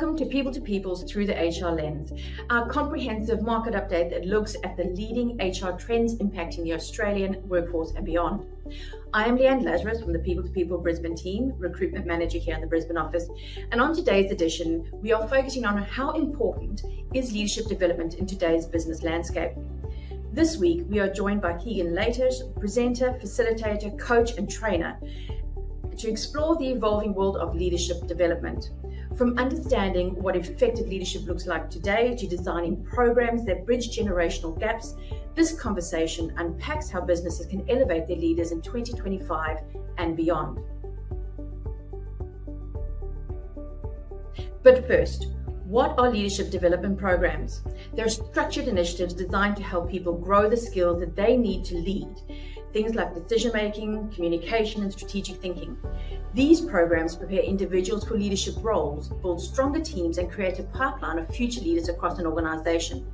Welcome to People's Through the HR Lens, our comprehensive market update that looks at the leading HR trends impacting the Australian workforce and beyond. I am Leanne Lazarus from the 𝗶𝗺𝗱𝗆𝗆 Brisbane team, Recruitment Manager here in the Brisbane office. And on today's edition, we are focusing on how important is leadership development in today's business landscape. This week, we are joined by Keegan Luiters, presenter, facilitator, coach, and trainer, to explore the evolving world of leadership development. From understanding what effective leadership looks like today to designing programs that bridge generational gaps, this conversation unpacks how businesses can elevate their leaders in 2025 and beyond. But first, what are leadership development programs? They're structured initiatives designed to help people grow the skills that they need to lead. Things like decision-making, communication, and strategic thinking. These programs prepare individuals for leadership roles, build stronger teams, and create a pipeline of future leaders across an organization.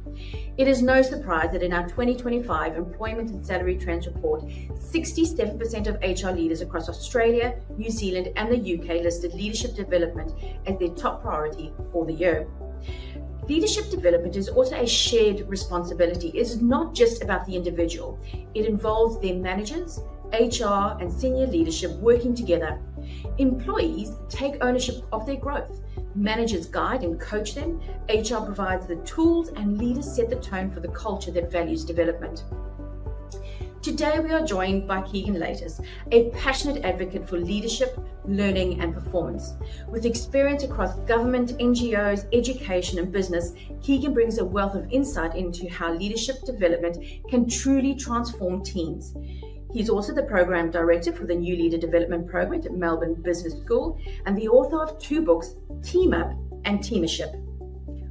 It is no surprise that in our 2025 Employment and Salary Trends report, 67% of HR leaders across Australia, New Zealand, and the UK listed leadership development as their top priority for the year. Leadership development is also a shared responsibility. It is not just about the individual. It involves their managers, HR, and senior leadership working together. Employees take ownership of their growth. Managers guide and coach them. HR provides the tools, and leaders set the tone for the culture that values development. Today, we are joined by Keegan Luiters, a passionate advocate for leadership, learning, and performance. With experience across government, NGOs, education, and business, Keegan brings a wealth of insight into how leadership development can truly transform teams. He's also the Program Director for the New Leader Development Program at Melbourne Business School and the author of 2 books, Team Up and Teamership.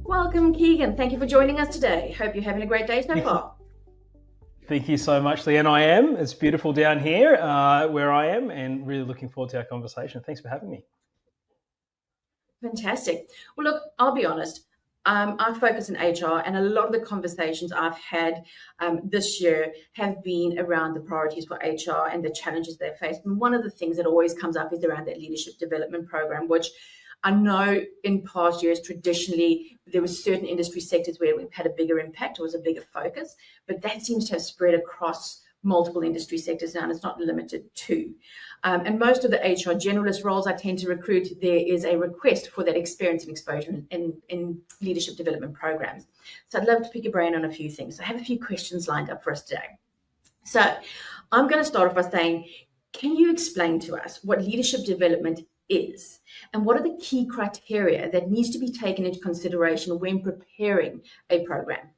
Welcome, Keegan. Thank you for joining us today. Hope you're having a great day so far. Thank you so much, Leanne. I am. It's beautiful down here where I am, and really looking forward to our conversation. Thanks for having me. Fantastic. Well, look, I'll be honest. I focus in HR, and a lot of the conversations I've had this year have been around the priorities for HR and the challenges they face. And one of the things that always comes up is around that leadership development program, which I know in past years, traditionally, there were certain industry sectors where we've had a bigger impact or was a bigger focus, but that seems to have spread across multiple industry sectors now, and it's not limited to. And most of the HR generalist roles I tend to recruit, there is a request for that experience and exposure in leadership development programs. So I'd love to pick your brain on a few things. So I have a few questions lined up for us today. So I'm going to start off by saying, can you explain to us what leadership development is, and what are the key criteria that needs to be taken into consideration when preparing a program?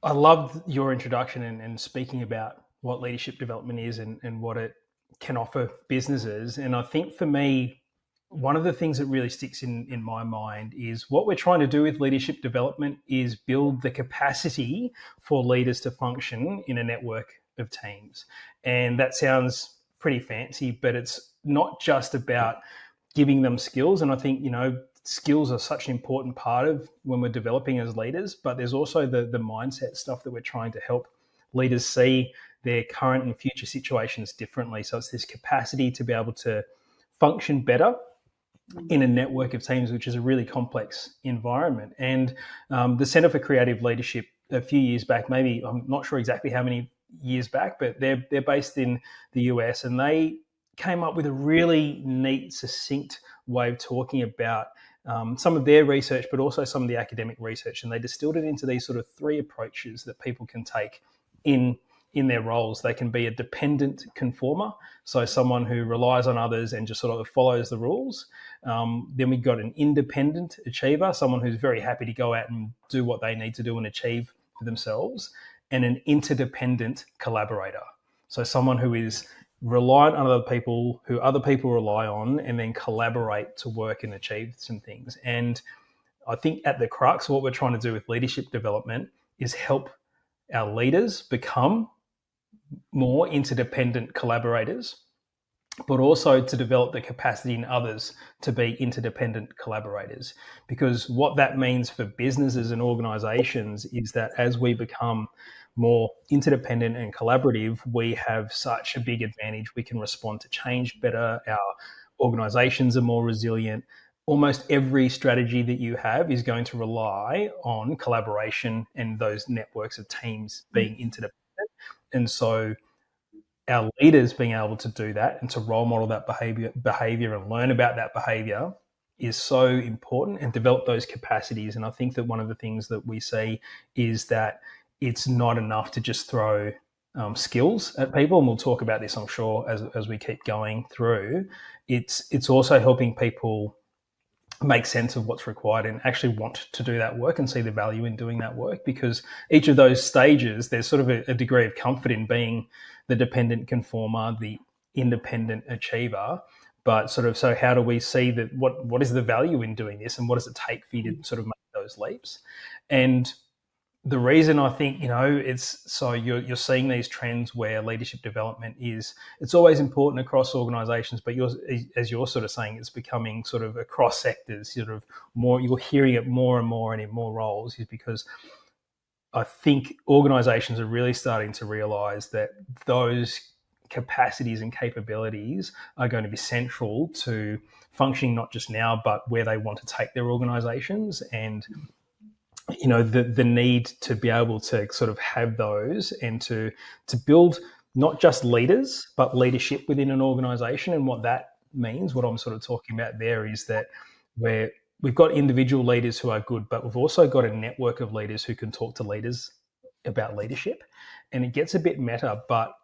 I loved your introduction and speaking about what leadership development is and what it can offer businesses. And I think for me, one of the things that really sticks in my mind is what we're trying to do with leadership development is build the capacity for leaders to function in a network of teams. And that sounds pretty fancy, but it's not just about giving them skills. And I think, skills are such an important part of when we're developing as leaders, but there's also the mindset stuff that we're trying to help leaders see their current and future situations differently. So it's this capacity to be able to function better in a network of teams, which is a really complex environment. And the Centre for Creative Leadership a few years back, maybe I'm not sure exactly how many years back, but they're based in the US, and they came up with a really neat, succinct way of talking about some of their research, but also some of the academic research. And they distilled it into these sort of 3 approaches that people can take in their roles. They can be a dependent conformer, so someone who relies on others and just sort of follows the rules. Then we've got an independent achiever, someone who's very happy to go out and do what they need to do and achieve for themselves. And an interdependent collaborator, so someone who is reliant on other people, who other people rely on, and then collaborate to work and achieve some things. And I think at the crux, what we're trying to do with leadership development is help our leaders become more interdependent collaborators, but also to develop the capacity in others to be interdependent collaborators. Because what that means for businesses and organizations is that as we become more interdependent and collaborative, we have such a big advantage. We can respond to change better. Our organizations are more resilient. almost every strategy that you have is going to rely on collaboration and those networks of teams being interdependent. And so our leaders being able to do that and to role model that behavior and learn about that behavior is so important, and develop those capacities. And I think that one of the things that we see is that it's not enough to just throw skills at people, and we'll talk about this, I'm sure, as we keep going through. It's also helping people make sense of what's required and actually want to do that work and see the value in doing that work, because each of those stages, there's sort of a degree of comfort in being the dependent conformer, the independent achiever. But sort of, so how do we see that? What is the value in doing this, and what does it take for you to sort of make those leaps? And the reason I think, it's so you're seeing these trends where leadership development it's always important across organisations, but as you're sort of saying, it's becoming sort of across sectors, sort of more, you're hearing it more and more and in more roles, is because I think organisations are really starting to realise that those capacities and capabilities are going to be central to functioning, not just now, but where they want to take their organisations. And the need to be able to sort of have those and to build not just leaders, but leadership within an organisation. And what that means, what I'm sort of talking about there, is that we've got individual leaders who are good, but we've also got a network of leaders who can talk to leaders about leadership. And it gets a bit meta, but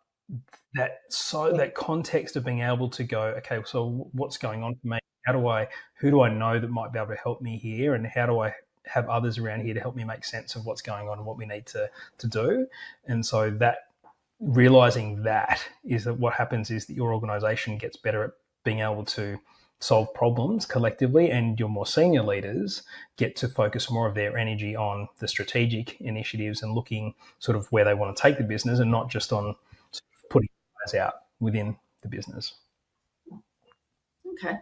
that context of being able to go, okay, so what's going on for me? Who do I know that might be able to help me here? And how do I have others around here to help me make sense of what's going on and what we need to do? And so that realizing that is that what happens is that your organization gets better at being able to solve problems collectively, and your more senior leaders get to focus more of their energy on the strategic initiatives and looking sort of where they want to take the business, and not just on sort of putting fires out within the business. Okay.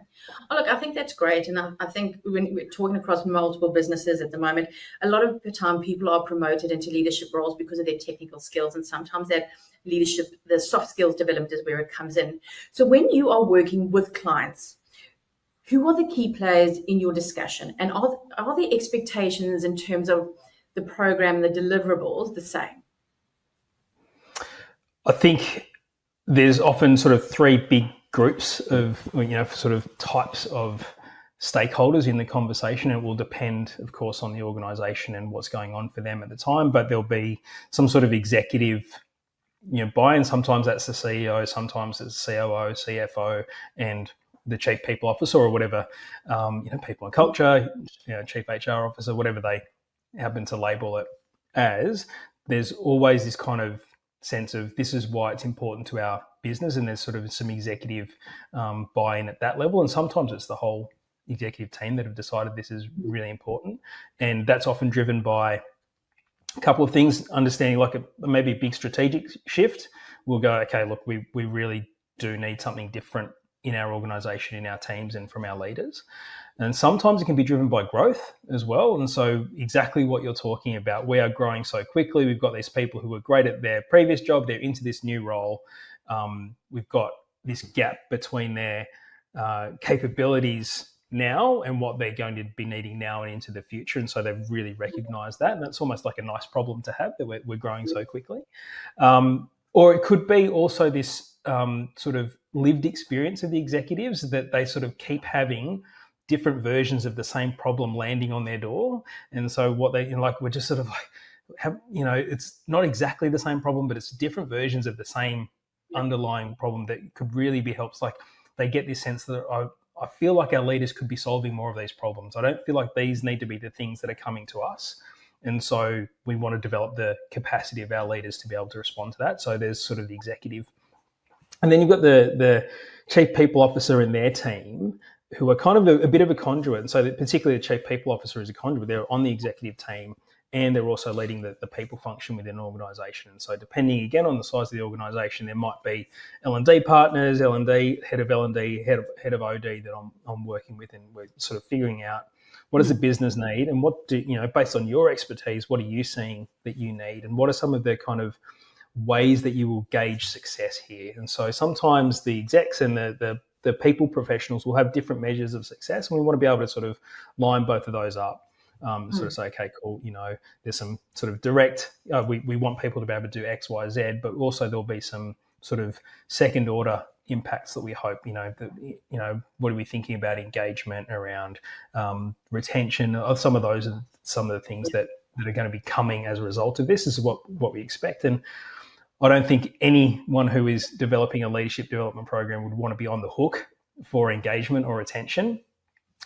Oh, look, I think that's great. And I think when we're talking across multiple businesses at the moment, a lot of the time people are promoted into leadership roles because of their technical skills. And sometimes that leadership, the soft skills development, is where it comes in. So when you are working with clients, who are the key players in your discussion? And are the expectations in terms of the program, the deliverables, the same? I think there's often sort of three big groups of, sort of types of stakeholders in the conversation. It will depend, of course, on the organisation and what's going on for them at the time, but there'll be some sort of executive, buy-in. Sometimes that's the CEO, sometimes it's COO, CFO, and the chief people officer, or whatever, people and culture, chief HR officer, whatever they happen to label it as. There's always this kind of sense of, this is why it's important to our business, and there's sort of some executive buy-in at that level. And sometimes it's the whole executive team that have decided this is really important. And that's often driven by a couple of things, understanding like maybe a big strategic shift. We'll go, okay, look, we really do need something different in our organisation, in our teams, and from our leaders. And sometimes it can be driven by growth as well. And so exactly what you're talking about, we are growing so quickly. We've got these people who were great at their previous job. They're into this new role. We've got this gap between their capabilities now and what they're going to be needing now and into the future. And so they've really recognised that. And that's almost like a nice problem to have, that we're growing so quickly. Or it could be also this sort of lived experience of the executives, that they sort of keep having different versions of the same problem landing on their door. And so what we're just sort of like, it's not exactly the same problem, but it's different versions of the same underlying problem that could really be helped. Like they get this sense that I feel like our leaders could be solving more of these problems. I don't feel like these need to be the things that are coming to us. And so we want to develop the capacity of our leaders to be able to respond to that. So there's sort of the executive. And then you've got the chief people officer and their team, who are kind of a bit of a conduit. And so particularly the chief people officer is a conduit. They're on the executive team, and they're also leading the people function within an organisation. And so depending, again, on the size of the organisation, there might be L&D partners, L&D, head of L&D, head of OD that I'm working with, and we're sort of figuring out what does the business need, and what based on your expertise, what are you seeing that you need, and what are some of the kind of ways that you will gauge success here. And so sometimes the execs and the the people professionals will have different measures of success, and we want to be able to sort of line both of those up. Sort of say, okay, cool, there's some sort of direct, we want people to be able to do X, Y, Z, but also there'll be some sort of second order impacts that we hope, what are we thinking about engagement around retention of some of those, and some of the things that are going to be coming as a result of this. This is what we expect. And I don't think anyone who is developing a leadership development program would want to be on the hook for engagement or retention,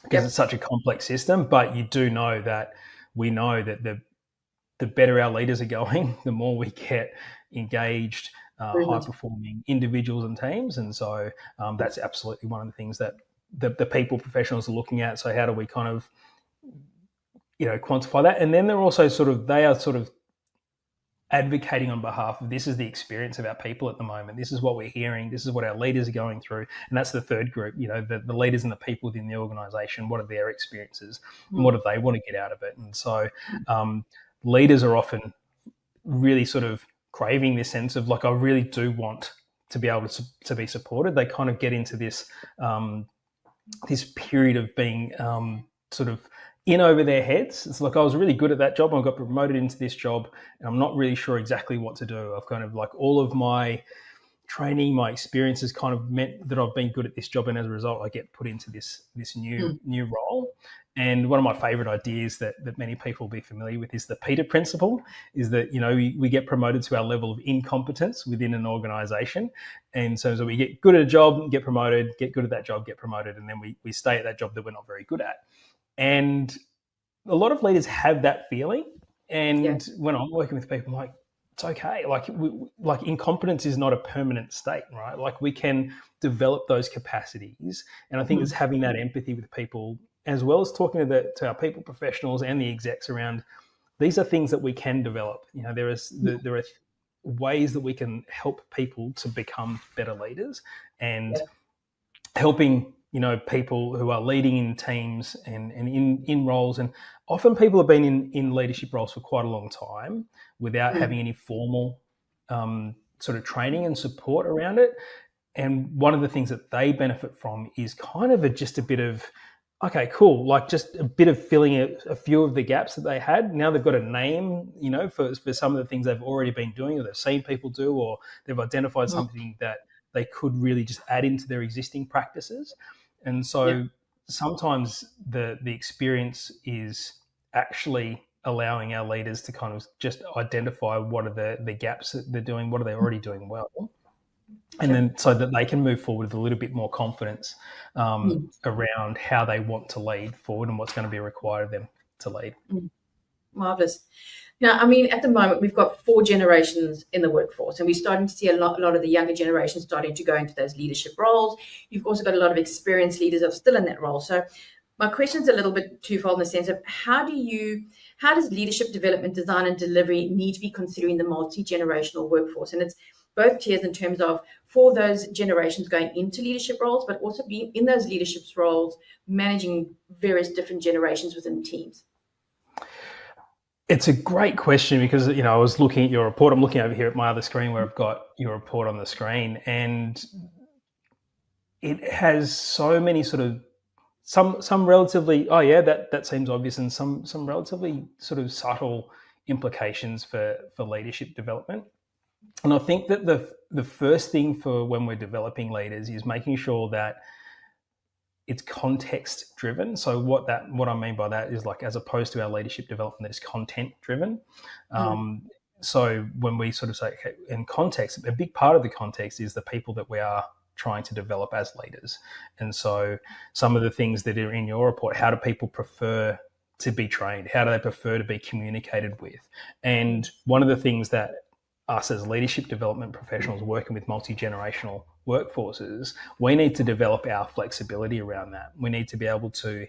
because it's such a complex system. But you do know that we know that the better our leaders are going, the more we get engaged, high-performing individuals and teams. And so that's absolutely one of the things that the people professionals are looking at. So how do we kind of, quantify that? And then they're also they are advocating on behalf of, this is the experience of our people at the moment. This is what we're hearing. This is what our leaders are going through. And that's the third group, the leaders and the people within the organisation. What are their experiences and what do they want to get out of it? And so leaders are often really sort of craving this sense of, like, I really do want to be able to be supported. They kind of get into this this period of being sort of in over their heads. It's like, I was really good at that job, I got promoted into this job, and I'm not really sure exactly what to do. I've kind of, like, all of my training, my experiences kind of meant that I've been good at this job, and as a result I get put into this new role. And one of my favorite ideas that many people will be familiar with is the 𝗶𝗺𝗱𝗆 principle, is that, we get promoted to our level of incompetence within an organization. And so we get good at a job, get promoted, get good at that job, get promoted, and then we stay at that job that we're not very good at. And a lot of leaders have that feeling. And when I'm working with people, I'm like, it's okay. Like incompetence is not a permanent state, right? Like, we can develop those capacities. And I think it's having that empathy with people, as well as talking to our people professionals and the execs around, these are things that we can develop. There are ways that we can help people to become better leaders, and helping people who are leading in teams and in roles. And often people have been in leadership roles for quite a long time without having any formal sort of training and support around it. And one of the things that they benefit from is kind of just a bit of, okay, cool, like just a bit of filling a few of the gaps that they had. Now they've got a name, for some of the things they've already been doing, or they've seen people do, or they've identified something that they could really just add into their existing practices. And so sometimes the experience is actually allowing our leaders to kind of just identify what are the gaps that they're doing, what are they already doing well, and then so that they can move forward with a little bit more confidence around how they want to lead forward and what's going to be required of them to lead. Marvellous. Now, I mean, at the moment, we've got 4 generations in the workforce, and we're starting to see a lot of the younger generation starting to go into those leadership roles. You've also got a lot of experienced leaders that are still in that role. So my question's a little bit twofold, in the sense of, how does leadership development, design and delivery need to be considering the multi-generational workforce? And it's both tiers in terms of, for those generations going into leadership roles, but also being in those leadership roles, managing various different generations within teams. It's a great question, because, I was looking at your report. I'm looking over here at my other screen where I've got your report on the screen, and it has so many sort of some relatively, that seems obvious, and some relatively sort of subtle implications for leadership development. And I think that the first thing for when we're developing leaders is making sure that it's context driven. So what I mean by that is, like, as opposed to our leadership development that is content driven. So when we sort of say, okay, in context, a big part of the context is the people that we are trying to develop as leaders. And so some of the things that are in your report, how do people prefer to be trained? How do they prefer to be communicated with? And one of the things that us as leadership development professionals working with multi-generational workforces, we need to develop our flexibility around that. We need to be able to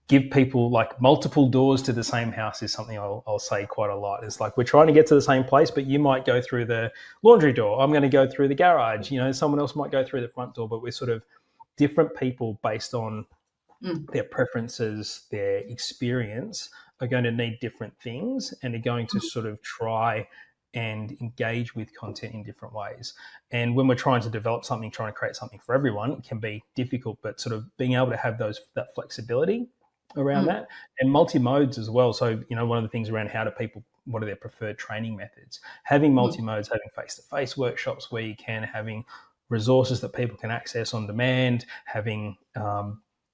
give people, like, multiple doors to the same house is something I'll say quite a lot. It's like, we're trying to get to the same place, but you might go through the laundry door. I'm going to go through the garage. Someone else might go through the front door, but we're sort of different people based on their preferences, their experience, are going to need different things, and are going to sort of try and engage with content in different ways. And when we're trying to develop something, trying to create something for everyone, it can be difficult, but sort of being able to have that flexibility around that, and multi-modes as well. So, one of the things around what are their preferred training methods? Having multi-modes, having face-to-face workshops where you can, having resources that people can access on demand, having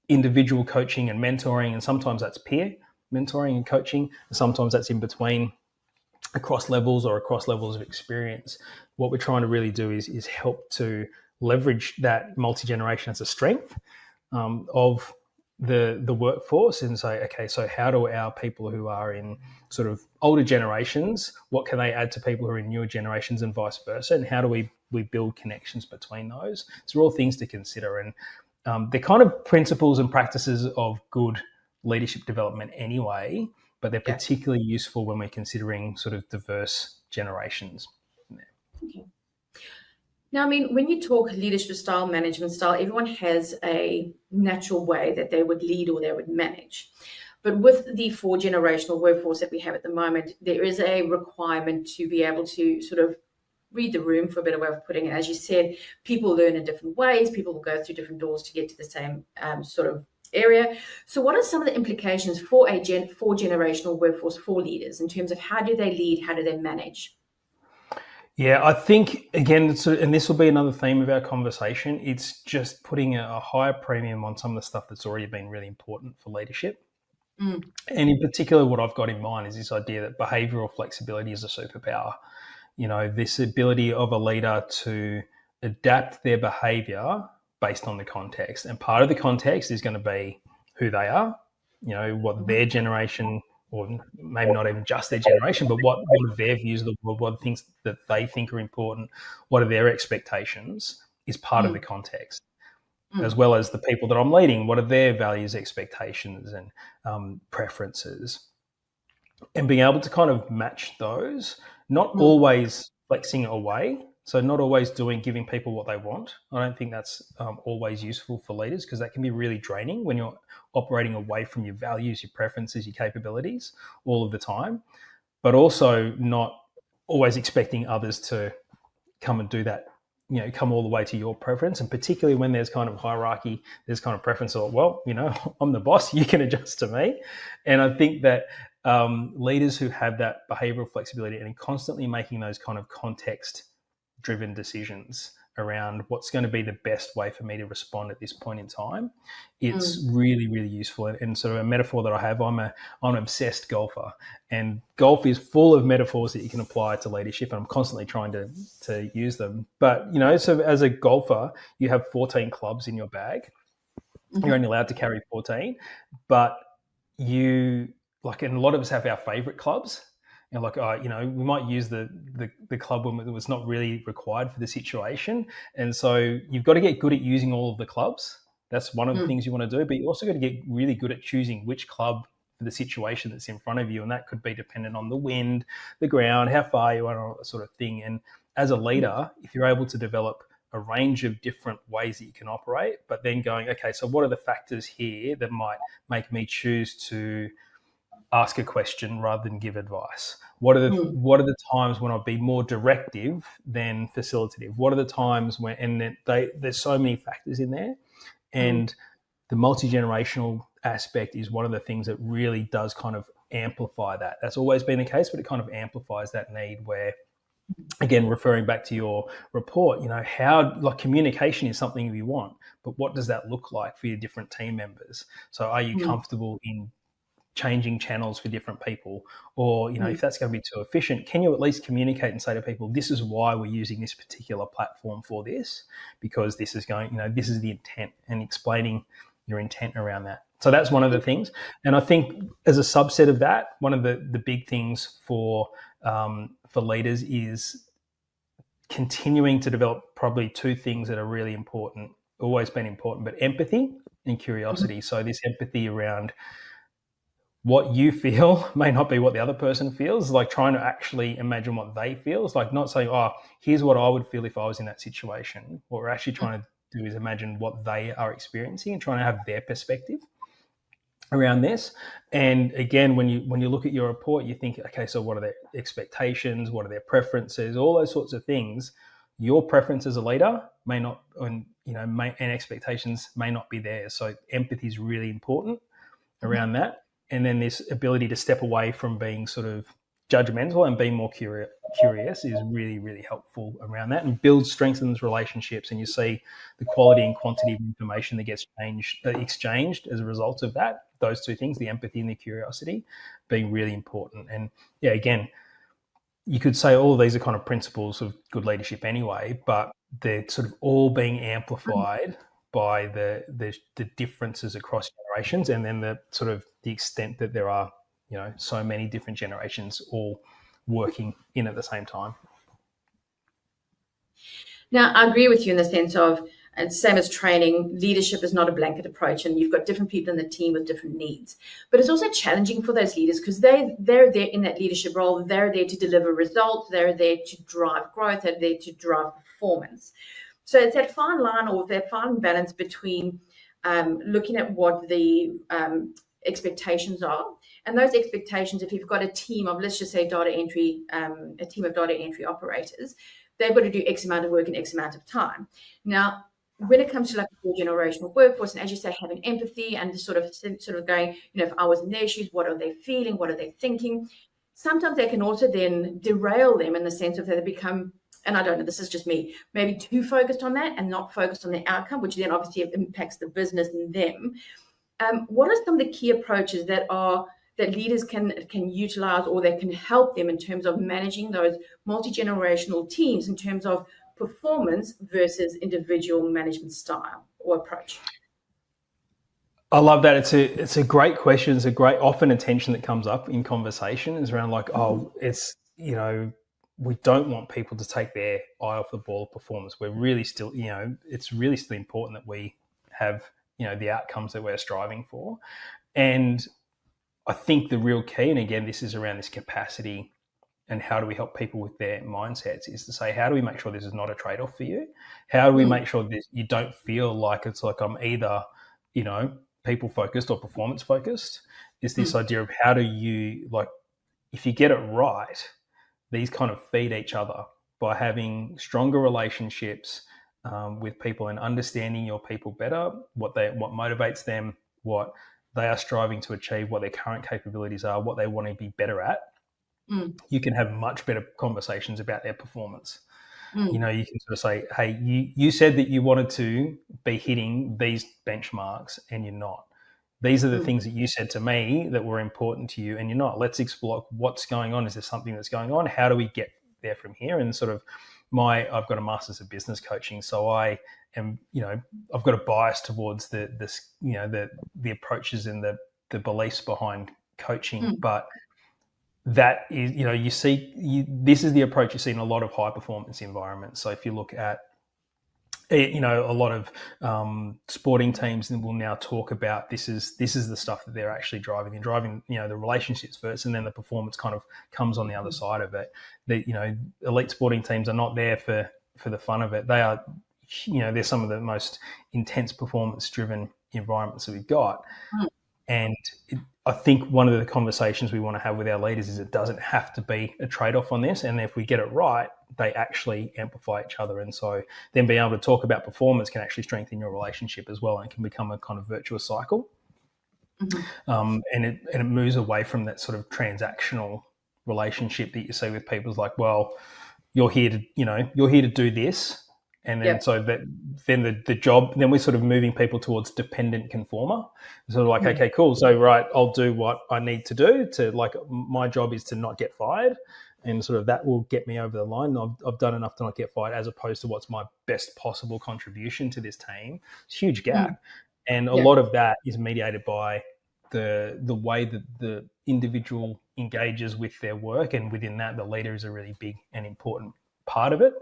individual coaching and mentoring, and sometimes that's peer mentoring and coaching, and sometimes that's in between across levels of experience. What we're trying to really do is help to leverage that multi-generation as a strength of the workforce, and say, okay, so how do our people who are in sort of older generations, what can they add to people who are in newer generations, and vice versa, and how do we build connections between those? So they're all things to consider, and they're kind of principles and practices of good leadership development anyway, but they're particularly useful when we're considering sort of diverse generations. Okay. Now, I mean, when you talk leadership style, management style, everyone has a natural way that they would lead or they would manage. But with the 4-generational workforce that we have at the moment, there is a requirement to be able to sort of read the room, for a better way of putting it. As you said, people learn in different ways. People will go through different doors to get to the same sort of area. So what are some of the implications for a 4-generational workforce for leaders in terms of how do they lead, how do they manage? Yeah, I think, again, and this will be another theme of our conversation, it's just putting a higher premium on some of the stuff that's already been really important for leadership. And in particular, what I've got in mind is this idea that behavioural flexibility is a superpower. This ability of a leader to adapt their behaviour based on the context. And part of the context is going to be who they are, what their generation, or maybe not even just their generation, but what are their views of the world, what are things that they think are important, what are their expectations, is part of the context, as well as the people that I'm leading, what are their values, expectations, and preferences. And being able to kind of match those, not always flexing away, so not always giving people what they want. I don't think that's always useful for leaders, because that can be really draining when you're operating away from your values, your preferences, your capabilities all of the time, but also not always expecting others to come and do that, come all the way to your preference. And particularly when there's kind of hierarchy, there's kind of preference of, well, I'm the boss, you can adjust to me. And I think that leaders who have that behavioral flexibility and constantly making those kind of context-driven decisions around what's going to be the best way for me to respond at this point in time, it's really, really useful. And sort of a metaphor that I have, I'm an obsessed golfer, and golf is full of metaphors that you can apply to leadership, and I'm constantly trying to use them. But, so as a golfer, you have 14 clubs in your bag. You're only allowed to carry 14, but and a lot of us have our favorite clubs. And we might use the club when it was not really required for the situation. And so you've got to get good at using all of the clubs. That's one of the things you want to do. But you also got to get really good at choosing which club for the situation that's in front of you. And that could be dependent on the wind, the ground, how far you are, all that sort of thing. And as a leader, if you're able to develop a range of different ways that you can operate, but then going, okay, so what are the factors here that might make me choose to ask a question rather than give advice? What are the times when I'll be more directive than facilitative? What are the times when, and there's so many factors in there, and the multi-generational aspect is one of the things that really does kind of amplify that. That's always been the case, but it kind of amplifies that need where, again, referring back to your report, how communication is something you want, but what does that look like for your different team members? So are you comfortable in changing channels for different people, or if that's going to be too efficient, can you at least communicate and say to people, this is why we're using this particular platform for this, because this is going, this is the intent, and explaining your intent around that. So that's one of the things. And I think as a subset of that, one of the big things for leaders is continuing to develop probably two things that are really important, always been important, but empathy and curiosity. So this empathy around what you feel may not be what the other person feels, like trying to actually imagine what they feel. It's like not saying, here's what I would feel if I was in that situation. What we're actually trying to do is imagine what they are experiencing and trying to have their perspective. around this. And again, when you look at your report, you think, okay, so what are their expectations? What are their preferences? All those sorts of things. Your preference as a leader may not, and expectations may not be there. So empathy is really important around that. And then this ability to step away from being sort of judgmental and being more curious is really, really helpful around that, and builds, strengthens relationships. And you see the quality and quantity of information that gets exchanged as a result of that. Those two things, the empathy and the curiosity, being really important. And yeah, again, you could say all of these are kind of principles of good leadership anyway, but they're sort of all being amplified by the differences across generations, and then the sort of the extent that there are, so many different generations all working in at the same time. Now, I agree with you in the sense of, and same as training, leadership is not a blanket approach, and you've got different people in the team with different needs. But it's also challenging for those leaders, because they're there in that leadership role. They're there to deliver results. They're there to drive growth. They're there to drive performance. So it's that fine line, or that fine balance between looking at what the expectations are. And those expectations, if you've got a team of, let's just say, a team of data entry operators, they've got to do X amount of work in X amount of time. Now, when it comes to like a four-generational workforce, and as you say, having empathy and sort of going, if I was in their shoes, what are they feeling? What are they thinking? Sometimes they can also then derail them in the sense of that they become, and I don't know, this is just me, maybe too focused on that and not focused on the outcome, which then obviously impacts the business and them. What are some of the key approaches that leaders can utilize, or that can help them in terms of managing those multi-generational teams in terms of performance versus individual management style or approach? I love that. It's a great question. It's a great, often a tension that comes up in conversation is around like, it's, we don't want people to take their eye off the ball of performance. We're really still, it's really still important that we have, the outcomes that we're striving for. And I think the real key, and again, this is around this capacity and how do we help people with their mindsets, is to say, how do we make sure this is not a trade-off for you? How do we make sure that you don't feel like it's like I'm either, people-focused or performance-focused? Is this idea of how do you, like, if you get it right, these kind of feed each other by having stronger relationships with people and understanding your people better, what motivates them, what they are striving to achieve, what their current capabilities are, what they want to be better at. You can have much better conversations about their performance. You can sort of say, hey, you said that you wanted to be hitting these benchmarks and you're not. These are the things that you said to me that were important to you and you're not. Let's explore what's going on. Is there something that's going on? How do we get there from here? And sort of I've got a master's of business coaching, so I am, I've got a bias towards the approaches and the beliefs behind coaching, but that is, this is the approach you see in a lot of high performance environments. So if you look at, a lot of sporting teams will now talk about this is the stuff that they're actually driving. They're driving, the relationships first, and then the performance kind of comes on the other side of it. Elite sporting teams are not there for the fun of it. They are, they're some of the most intense performance-driven environments that we've got. And I think one of the conversations we want to have with our leaders is it doesn't have to be a trade-off on this. And if we get it right, they actually amplify each other. And so then being able to talk about performance can actually strengthen your relationship as well, and it can become a kind of virtuous cycle. And it moves away from that sort of transactional relationship that you see with people. It's like, well, you're here to do this. And then so that then the job, then we're sort of moving people towards dependent conformer. Sort of like, okay, cool. So, right, I'll do what I need to do to, like, my job is to not get fired. And sort of that will get me over the line. I've done enough to not get fired, as opposed to what's my best possible contribution to this team. It's a huge gap. And a lot of that is mediated by the way that the individual engages with their work. And within that, the leader is a really big and important part of it.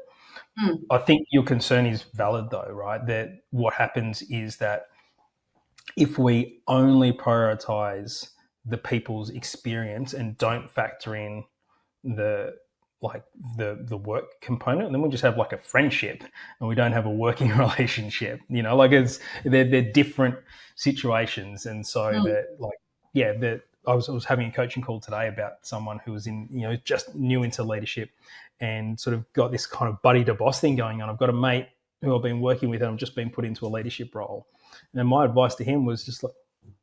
I think your concern is valid though, right? That what happens is that if we only prioritize the people's experience and don't factor in the like the work component, and then we just have like a friendship, and we don't have a working relationship. Like they're different situations, and so that I was having a coaching call today about someone who was just new into leadership, and sort of got this kind of buddy to boss thing going on. I've got a mate who I've been working with, and I've just been put into a leadership role, and my advice to him was just like,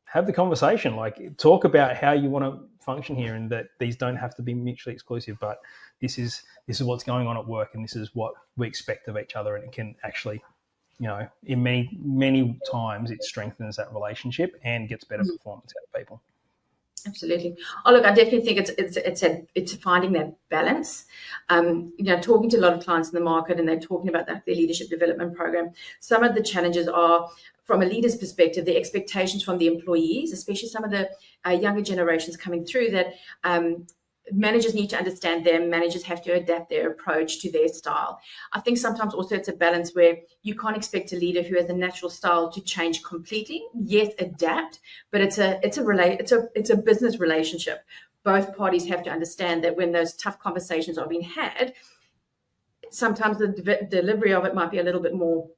have the conversation, like talk about how you want to function here, and that these don't have to be mutually exclusive, but this is what's going on at work, and this is what we expect of each other. And it can actually, in many times it strengthens that relationship and gets better performance out of people. Absolutely. Oh, look, I definitely think it's finding that balance. Talking to a lot of clients in the market, and they're talking about their leadership development program. Some of the challenges are, from a leader's perspective, the expectations from the employees, especially some of the younger generations coming through, that managers need to understand them. Managers have to adapt their approach to their style. I think sometimes also it's a balance where you can't expect a leader who has a natural style to change completely. Yes, adapt, but it's a business relationship. Both parties have to understand that when those tough conversations are being had, sometimes the delivery of it might be a little bit more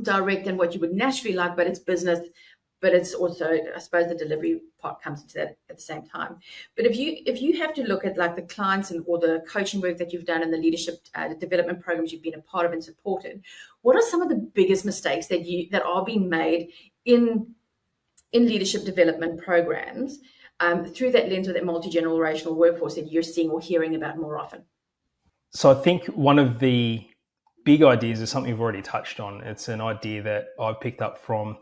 direct than what you would naturally like, but it's business. But it's also, I suppose, the delivery part comes into that at the same time. But if you have to look at like the clients or the coaching work that you've done and the leadership development programs you've been a part of and supported, what are some of the biggest mistakes that are being made in leadership development programs through that lens of that multi-generational workforce that you're seeing or hearing about more often? So I think one of the big ideas is something we've already touched on. It's an idea that I've picked up from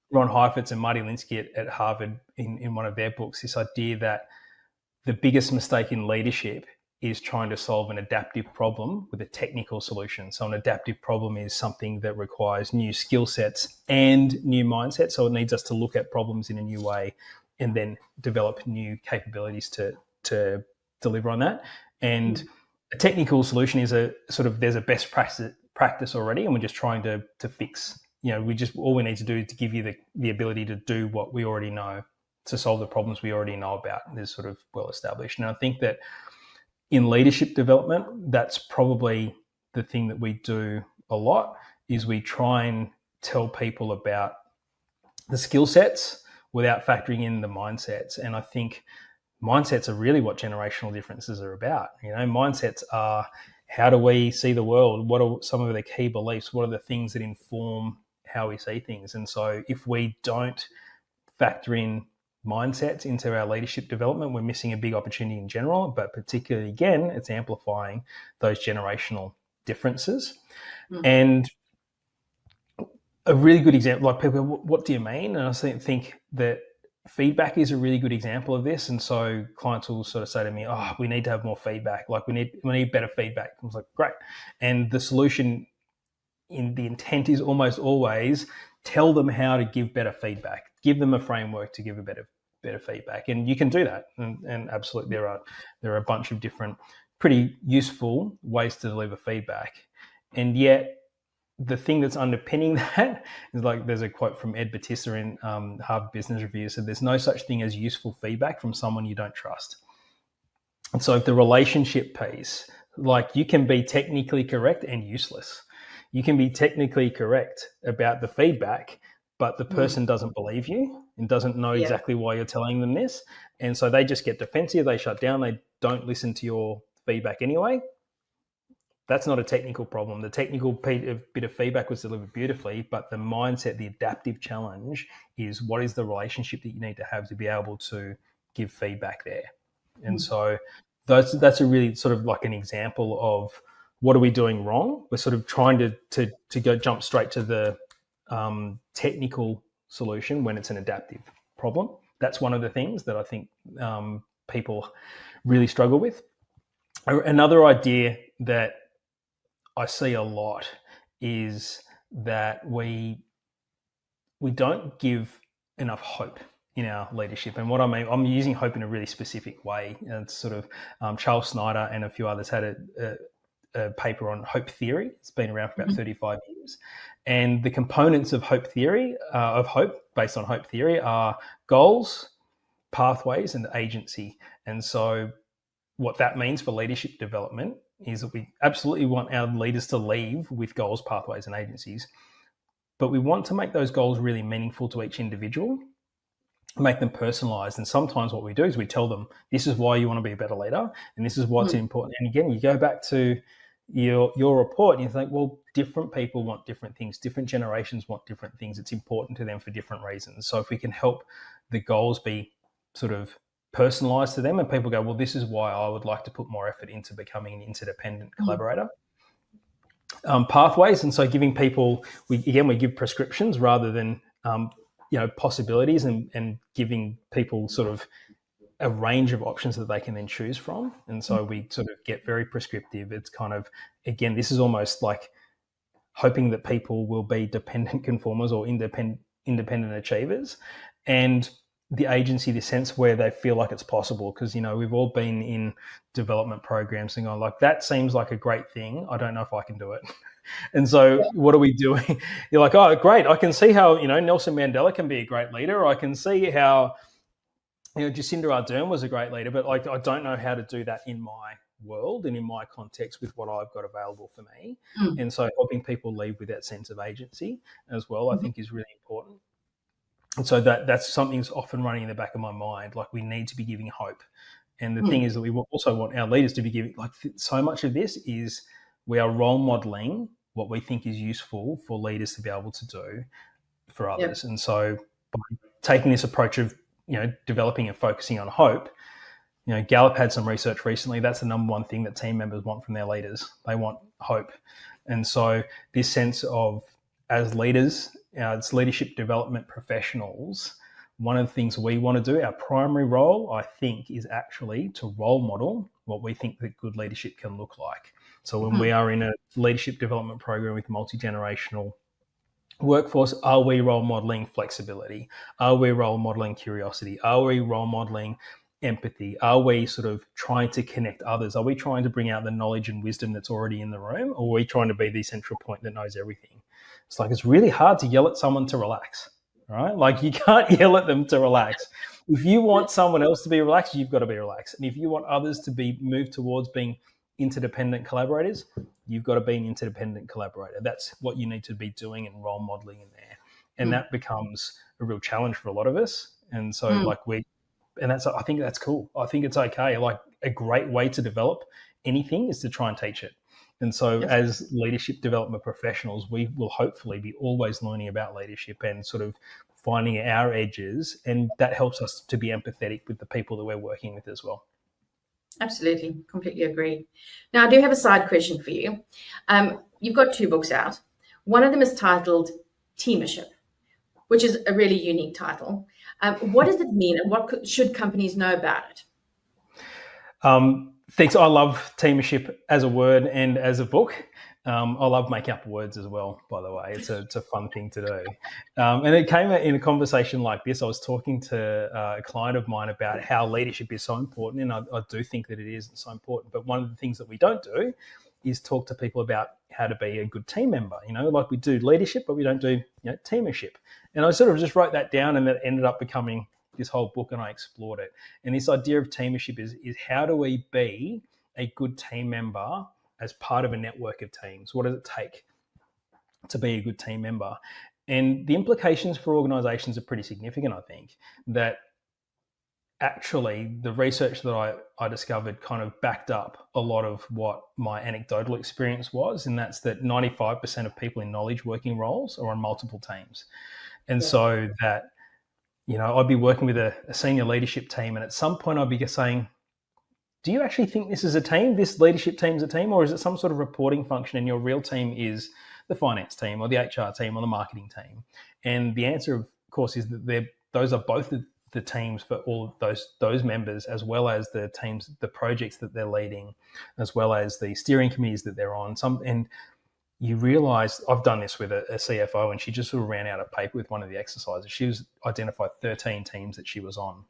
Ron Heifetz and Marty Linsky at Harvard in one of their books, this idea that the biggest mistake in leadership is trying to solve an adaptive problem with a technical solution. So an adaptive problem is something that requires new skill sets and new mindsets. So it needs us to look at problems in a new way and then develop new capabilities to deliver on that. And a technical solution is there's a best practice already, and we're just trying to fix. All we need to do is to give you the ability to do what we already know, to solve the problems we already know about. Is sort of well established. And I think that in leadership development, that's probably the thing that we do a lot, is we try and tell people about the skill sets without factoring in the mindsets. And I think mindsets are really what generational differences are about. Mindsets are, how do we see the world? What are some of the key beliefs? What are the things that inform how we see things? And so if we don't factor in mindsets into our leadership development, we're missing a big opportunity in general, but particularly, again, it's amplifying those generational differences. And a really good example, like people, what do you mean? And I think that feedback is a really good example of this. And so clients will sort of say to me, oh, we need to have more feedback. Like we need better feedback. I was like, great. And the solution in the intent is almost always tell them how to give better feedback, give them a framework to give a better feedback. And you can do that. And absolutely there are a bunch of different pretty useful ways to deliver feedback. And yet the thing that's underpinning that is, like, there's a quote from 𝗹𝗲𝗱𝗆 in Harvard Business Review. So there's no such thing as useful feedback from someone you don't trust. And so if the relationship piece, like, you can be technically correct and useless. You can be technically correct about the feedback, but the person doesn't believe you and doesn't know exactly why you're telling them this. And so they just get defensive, they shut down, they don't listen to your feedback anyway. That's not a technical problem. The technical bit of feedback was delivered beautifully, but the mindset, the adaptive challenge is, what is the relationship that you need to have to be able to give feedback there? And so that's a really sort of like an example of, what are we doing wrong? We're sort of trying to go jump straight to the technical solution when it's an adaptive problem. That's one of the things that I think people really struggle with. Another idea that I see a lot is that we don't give enough hope in our leadership. And what I mean, I'm using hope in a really specific way. And it's sort of Charles Snyder and a few others had a paper on hope theory. It's been around for about 35 years. And the components of hope theory, of hope based on hope theory, are goals, pathways, and agency. And so what that means for leadership development is that we absolutely want our leaders to leave with goals, pathways, and agencies, but we want to make those goals really meaningful to each individual, make them personalized. And sometimes what we do is we tell them, this is why you want to be a better leader, and this is what's important. And again, you go back to your report and you think, well, different people want different things, different generations want different things. It's important to them for different reasons. So if we can help the goals be sort of personalized to them, and people go, well, this is why I would like to put more effort into becoming an interdependent collaborator. Pathways, and so giving people, we give prescriptions rather than possibilities, and giving people sort of a range of options that they can then choose from. And so we sort of get very prescriptive. It's kind of, again, this is almost like hoping that people will be dependent conformers or independent achievers, and the agency, the sense where they feel like it's possible. Because, we've all been in development programs and gone like, that seems like a great thing. I don't know if I can do it. And so what are we doing? You're like, oh, great. I can see how, Nelson Mandela can be a great leader. I can see how, Jacinda Ardern was a great leader, but like, I don't know how to do that in my world and in my context with what I've got available for me. And so helping people leave with that sense of agency as well, I think is really important. And so that's something that's often running in the back of my mind. Like, we need to be giving hope. And the thing is that we also want our leaders to be giving, like, so much of this is we are role modeling what we think is useful for leaders to be able to do for others. And so by taking this approach of, developing and focusing on hope, Gallup had some research recently. That's the number one thing that team members want from their leaders. They want hope. And so this sense of, as leaders, as leadership development professionals, one of the things we want to do, our primary role, I think, is actually to role model what we think that good leadership can look like. So when we are in a leadership development program with multi-generational workforce, are we role modeling flexibility? Are we role modeling curiosity? Are we role modeling empathy? Are we sort of trying to connect others? Are we trying to bring out the knowledge and wisdom that's already in the room? Or are we trying to be the central point that knows everything? It's like, it's really hard to yell at someone to relax, right? Like, you can't yell at them to relax. If you want someone else to be relaxed, you've got to be relaxed. And if you want others to be moved towards being interdependent collaborators, you've got to be an interdependent collaborator. That's what you need to be doing and role modeling in there. And that becomes a real challenge for a lot of us. And so I think that's cool. I think it's okay. Like, a great way to develop anything is to try and teach it. And so as leadership development professionals, we will hopefully be always learning about leadership and sort of finding our edges. And that helps us to be empathetic with the people that we're working with as well. Absolutely. Completely agree. Now, I do have a side question for you. You've got 2 books out. One of them is titled Teamership, which is a really unique title. What does it mean, and what should companies know about it? Thanks. I love teamership as a word and as a book. I love making up words as well, by the way. It's a fun thing to do. And it came in a conversation like this. I was talking to a client of mine about how leadership is so important, and I do think that it is so important. But one of the things that we don't do is talk to people about how to be a good team member. Like, we do leadership, but we don't do teamership. And I sort of just wrote that down, and that ended up becoming this whole book, and I explored it. And this idea of teamership is how do we be a good team member as part of a network of teams? What does it take to be a good team member? And the implications for organizations are pretty significant, I think. That actually the research that I discovered kind of backed up a lot of what my anecdotal experience was, and that's that 95% of people in knowledge working roles are on multiple teams. And so that, I'd be working with a senior leadership team, and at some point I'd be saying, do you actually think this is a team? This leadership team's a team? Or is it some sort of reporting function and your real team is the finance team or the HR team or the marketing team? And the answer, of course, is that those are both the teams for all of those members, as well as the teams, the projects that they're leading, as well as the steering committees that they're on. And you realise, I've done this with a CFO, and she just sort of ran out of paper with one of the exercises. She was identified 13 teams that she was on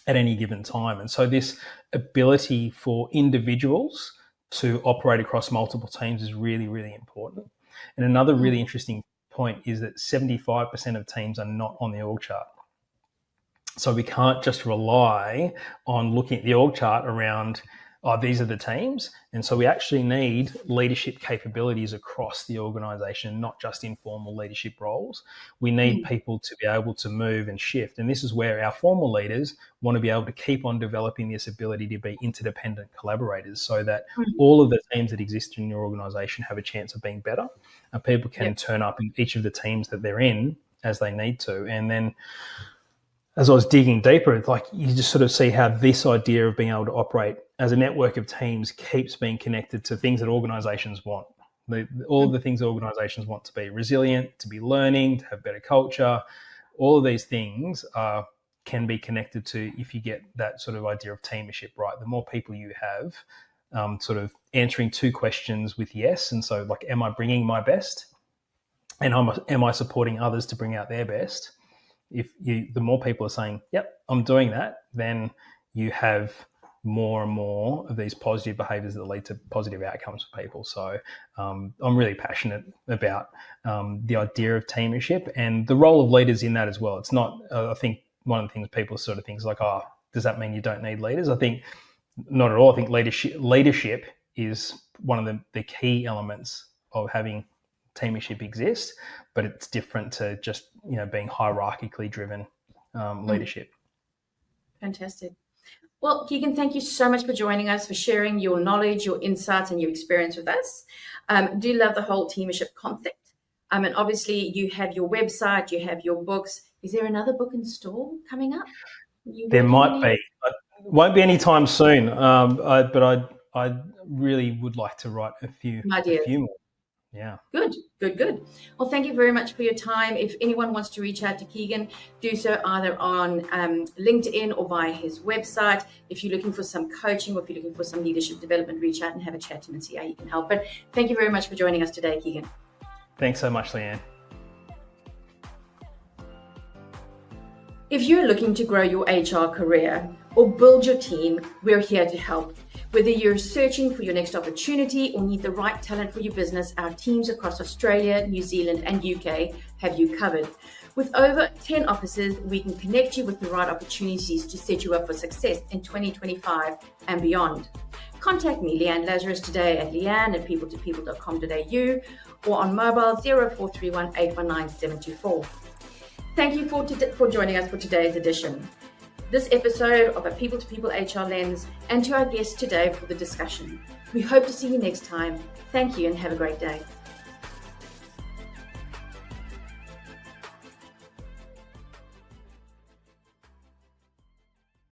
at any given time. And so this ability for individuals to operate across multiple teams is really, really important. And another really interesting point is that 75% of teams are not on the org chart. So we can't just rely on looking at the org chart around these are the teams. And so we actually need leadership capabilities across the organisation, not just in formal leadership roles. We need people to be able to move and shift. And this is where our formal leaders want to be able to keep on developing this ability to be interdependent collaborators, so that all of the teams that exist in your organisation have a chance of being better, and people can turn up in each of the teams that they're in as they need to. And then as I was digging deeper, it's like you just sort of see how this idea of being able to operate as a network of teams keeps being connected to things that organisations want. All of the things organisations want to be resilient, to be learning, to have better culture. All of these things can be connected to, if you get that sort of idea of teamership right. The more people you have sort of answering two questions with yes, and so like, am I bringing my best? And am I supporting others to bring out their best? The more people are saying, yep, I'm doing that, then you have more and more of these positive behaviours that lead to positive outcomes for people. So I'm really passionate about the idea of teamership and the role of leaders in that as well. It's not, I think one of the things people sort of think is like, oh, does that mean you don't need leaders? I think not at all. I think leadership is one of the key elements of having teamership exist, but it's different to just, being hierarchically driven leadership. Fantastic. Well, Keegan, thank you so much for joining us, for sharing your knowledge, your insights, and your experience with us. Do love the whole teamership concept. And obviously you have your website, you have your books. Is there another book in store coming up? There might be. It won't be anytime soon, but I really would like to write a few more. Yeah. Good. Well, thank you very much for your time. If anyone wants to reach out to Keegan, do so either on LinkedIn or via his website. If you're looking for some coaching or if you're looking for some leadership development, reach out and have a chat to him and see how you can help. But thank you very much for joining us today, Keegan. Thanks so much, Leanne. If you're looking to grow your HR career or build your team, we're here to help. Whether you're searching for your next opportunity or need the right talent for your business, our teams across Australia, New Zealand, and UK have you covered. With over 10 offices, we can connect you with the right opportunities to set you up for success in 2025 and beyond. Contact me, Leanne Lazarus, today at leanne@peopletopeople.com.au or on mobile 0431 819 724. Thank you for joining us for today's edition. This episode of A People to People HR Lens, and to our guests today for the discussion. We hope to see you next time. Thank you and have a great day.